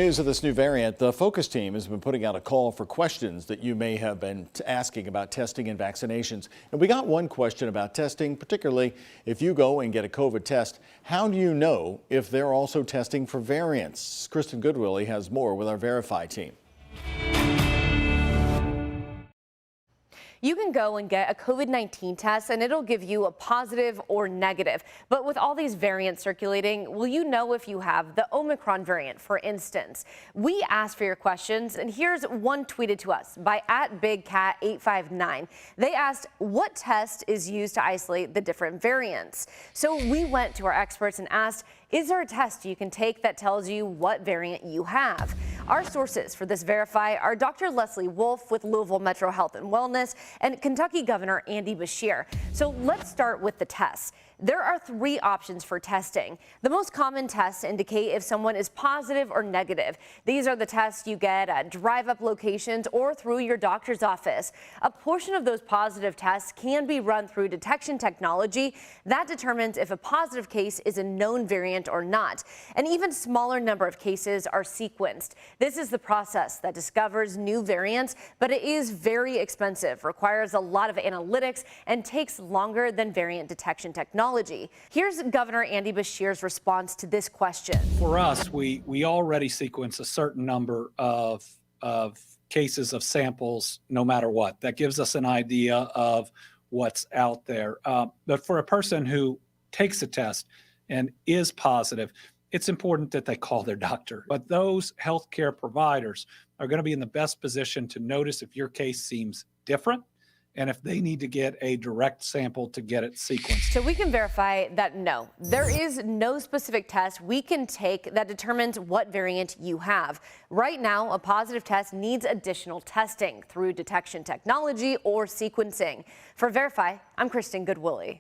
News of this new variant, the Focus team has been putting out a call for questions that you may have been asking about testing and vaccinations. And we got one question about testing, particularly if you go and get a COVID test. How do you know if they're also testing for variants? Kristen Goodwillie has more with our Verify team. You can go and get a COVID-19 test and it'll give you a positive or negative. But with all these variants circulating, will you know if you have the Omicron variant, for instance? We asked for your questions, and here's one tweeted to us by @BigCat859. They asked, what test is used to isolate the different variants? So we went to our experts and asked, is there a test you can take that tells you what variant you have? Our sources for this Verify are Dr. Leslie Wolf with Louisville Metro Health and Wellness and Kentucky Governor Andy Beshear. So let's start with the tests. There are 3 options for testing. The most common tests indicate if someone is positive or negative. These are the tests you get at drive-up locations or through your doctor's office. A portion of those positive tests can be run through detection technology that determines if a positive case is a known variant or not. An even smaller number of cases are sequenced. This is the process that discovers new variants, but it is very expensive, requires a lot of analytics, and takes longer than variant detection technology. Here's Governor Andy Beshear's response to this question. For us, we already sequence a certain number of cases of samples, no matter what. That gives us an idea of what's out there. But for a person who takes a test and is positive, it's important that they call their doctor. But those healthcare providers are going to be in the best position to notice if your case seems different and if they need to get a direct sample to get it sequenced. So we can verify that no, there is no specific test we can take that determines what variant you have. Right now, a positive test needs additional testing through detection technology or sequencing. For Verify, I'm Kristen Goodwillie.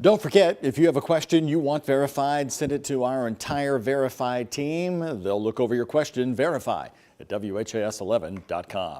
Don't forget, if you have a question you want verified, send it to our entire Verify team. They'll look over your question. Verify at WHAS11.com.